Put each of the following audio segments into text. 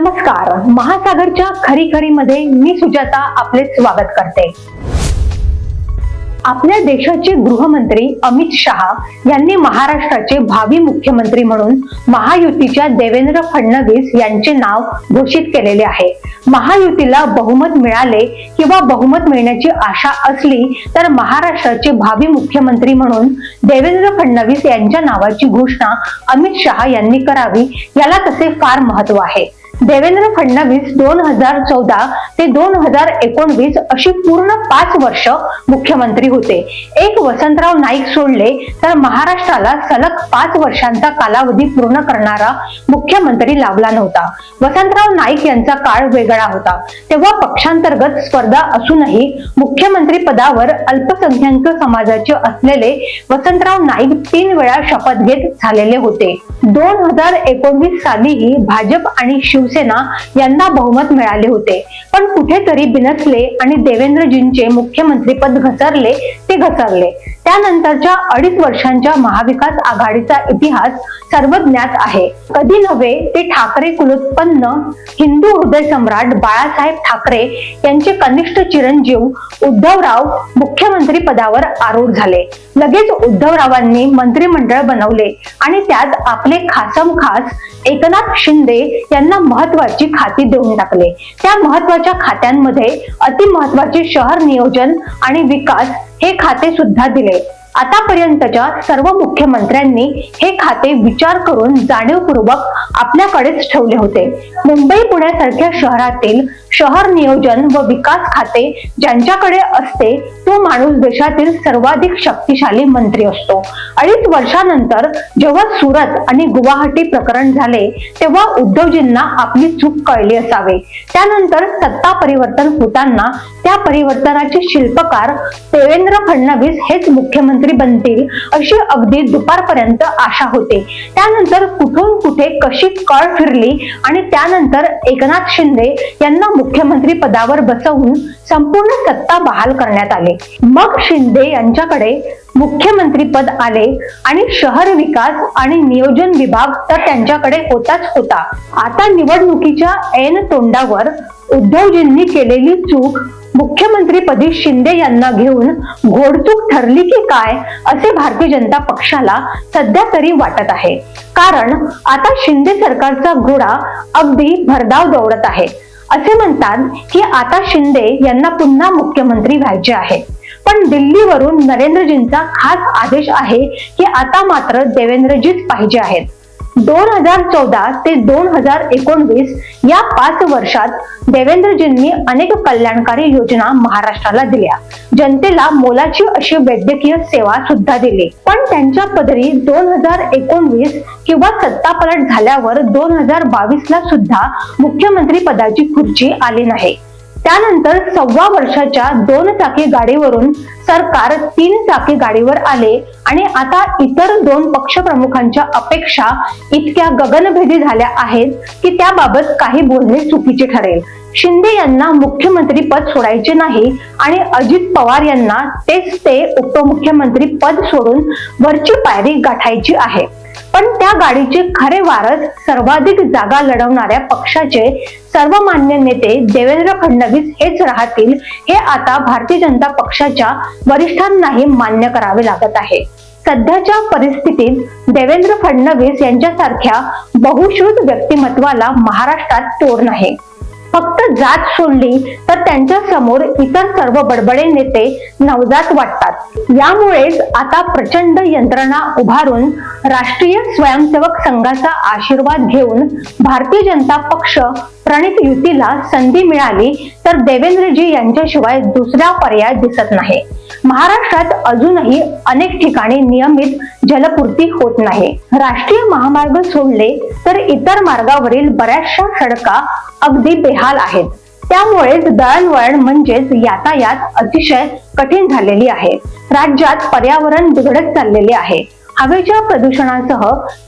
नमस्कार, महासागरच्या खरी खरी मध्ये मी सुजाता आपले स्वागत करते। आपल्या देशाचे गृहमंत्री अमित शहा यांनी महाराष्ट्राचे भावी मुख्यमंत्री म्हणून महायुतीच्या देवेंद्र फडणवीस यांचे नाव घोषित केलेले आहे। महायुतीला बहुमत मिळाले किंवा बहुमत मिळण्याची आशा असली तर महाराष्ट्राचे भावी मुख्यमंत्री म्हणून देवेंद्र फडणवीस यांच्या नावाची घोषणा अमित शहा यांनी करावी, याला तसे फार महत्त्व आहे। देवेंद्र फडणवीस 2014 ते 2019 अशी पूर्ण 5 वर्ष मुख्यमंत्री होते। एक वसंतराव नाईक सोडले तर महाराष्ट्राला सलग 5 वर्षांचा कालावधी पूर्ण करणारा मुख्यमंत्री लाभला नव्हता। वसंतराव नाईक यांचा काळ वेगळा होता, तेव्हा पक्षांतर्गत स्पर्धा असूनही मुख्यमंत्री पदावर अल्पसंख्याक समाजाचे असलेले वसंतराव नाईक 3 वेळा शपथ घेत झालेले होते। 2019 सालीही भाजप आणि शिवसेना यांना बहुमत मिळाले होते, पण कुठेतरी बिनसले आणि देवेंद्रजींचे मुख्यमंत्रीपद घसरले ते घसरले। त्यानंतरच्या 2.5 वर्षांच्या महाविकास आघाडीचा इतिहास सर्वज्ञात आहे। कधी नव्हे ते ठाकरे कुलोत्पन्न हिंदू हृदय सम्राट बाळासाहेब ठाकरे यांचे कनिष्ठ चिरंजीव उद्धवराव मुख्यमंत्री पदावर आरूढ झाले। लगेच उद्धवरावांनी मंत्रिमंडळ बनवले आणि त्यात आपले खास एकनाथ शिंदे यांना महत्त्वाची खाती देऊन टाकले। त्या महत्त्वाच्या खात्यांमध्ये अतिमहत्त्वाचे शहर नियोजन आणि विकास हे खाते सुद्धा दिले। आतापर्यंतच्या सर्व मुख्यमंत्र्यांनी हे खाते विचार करून जाणीवपूर्वक आपल्याकडेच ठेवले होते। मुंबई पुण्यासारख्या शहरातील शहर नियोजन व विकास खाते ज्यांच्याकडे असते तो माणूस देशातील सर्वाधिक शक्तिशाली मंत्री असतो। 2.5 वर्षानंतर जेव्हा सुरत आणि गुवाहाटी प्रकरण झाले तेव्हा उद्धवजींना आपली चूक कळली असावे। त्यानंतर सत्ता परिवर्तन होताना त्या परिवर्तनाचे शिल्पकार देवेंद्र फडणवीस हेच मुख्यमंत्री बनतील अशी अगदी दुपारपर्यंत आशा होते। त्यानंतर कुठून कुठे कशी कळ फिरली आणि त्यानंतर एकनाथ शिंदे यांना मुख्यमंत्री पदावर बसवून संपूर्ण सत्ता बहाल करण्यात आले। मग शिंदे यांच्याकडे मुख्यमंत्री पद आले आणि शहर विकास आणि नियोजन विभाग तर त्यांच्याकडे होताच होता। आता निवडणुकीच्या ऐन तोंडावर उद्धवजींनी केलेली चूक मुख्यमंत्रीपदी शिंदे यांना घेऊन घोडचूक ठरली की काय असे भारतीय जनता पक्षाला सध्या तरी वाटत आहे। कारण आता शिंदे सरकारचा घोडा अगदी भरधाव दौडत आहे। असे म्हणतात की आता शिंदे यांना पुन्हा मुख्यमंत्री व्हायचे आहे, पण दिल्लीवरून नरेंद्रजींचा खास आदेश आहे की आता मात्र देवेंद्रजीच पाहिजे आहेत। 2014 ते 2019 या 5 वर्षात देवेंद्रजींनी अनेक कल्याणकारी योजना महाराष्ट्राला दिल्या, जनतेला मोलाची अशी वैद्यकीय सेवा सुद्धा दिली। पण त्यांच्या पदरी 2019 किंवा सत्तापलट झाल्यावर 2022 ला सुद्धा मुख्यमंत्री पदाची खुर्ची आली नाही। त्यानंतर 1.25 वर्षाच्या 2 चाकी गाडीवरून सरकार 3 चाकी गाडीवर आले आणि आता इतर 2 पक्षप्रमुखांच्या अपेक्षा इतक्या गगनभेदी झाल्या आहेत की त्याबाबत काही बोलणे चुकीचे ठरेल। शिंदे यांना मुख्यमंत्री पद सोडायचे नाही आणि अजित पवार यांना तेच ते उपमुख्यमंत्री पद सोडून वरची पायरी गाठायची आहे। पण त्या गाडीचे खरे वारस सर्वाधिक जागा लढवणाऱ्या पक्षाचे सर्वमान्य नेते देवेंद्र फडणवीस हेच राहतील हे आता भारतीय जनता पक्षाच्या वरिष्ठांनाही मान्य करावे लागत आहे। सध्याच्या परिस्थितीत देवेंद्र फडणवीस यांच्यासारख्या बहुश्रुत व्यक्तिमत्वाला महाराष्ट्रात तोड नाही। फक्त जात सोडली तर त्यांच्या समोर इतर सर्व बडबडे नेते नवजात वाटतात। यामुळेच आता प्रचंड यंत्रणा उभारून राष्ट्रीय स्वयंसेवक संघाचा आशीर्वाद घेऊन भारतीय जनता पक्ष प्रणित युतीला संधी मिळाली तर देवेंद्रजी यांच्याशिवाय दुसरा पर्याय दिसत नाही। महाराष्ट्रात अजूनही अनेक ठिकाणी नियमित जलपूर्ती होत नाही। राष्ट्रीय महामार्ग सोडले तर इतर मार्गावरील बऱ्याचशा सडका अगदी बेहाल आहेत। त्यामुळेच दळणवळण म्हणजेच यातायात अतिशय कठीण झालेली आहे। राज्यात पर्यावरण बिघडत चाललेले आहे। हवेच्या प्रदूषणासह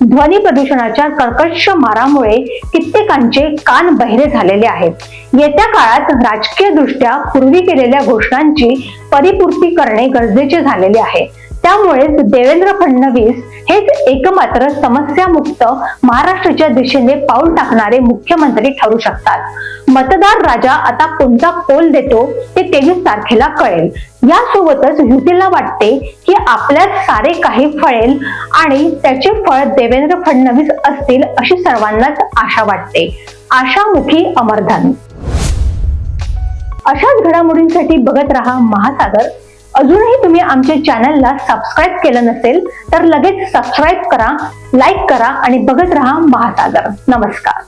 ध्वनी प्रदूषणाच्या कर्कश मारामुळे कित्येकांचे कान बहिरे झालेले आहेत। येत्या काळात राजकीय दृष्ट्या पूर्वी केलेल्या घोषणांची परिपूर्ती करणे गरजेचे झालेले आहे। त्यामुळेच देवेंद्र फडणवीस हेच एकमात्र समस्यामुक्त महाराष्ट्राच्या दिशेने पाऊल टाकणारे मुख्यमंत्री ठरू शकतात। मतदार राजा आता कोणता कौल देतो ते 23 तारखेला कळेल। यासोबतच युतीला वाटते की आपल्यात सारे काही फळेल आणि त्याचे फळ देवेंद्र फडणवीस असतील अशी सर्वांनाच आशा वाटते। आशामुखी अमरधन। अशाच घडामोडींसाठी बघत रहा महासागर। अजूनही तुम्ही आमच्या चॅनलला सबस्क्राईब केलं नसेल तर लगेच सबस्क्राईब करा, लाईक करा आणि बघत रहा महासागर। नमस्कार।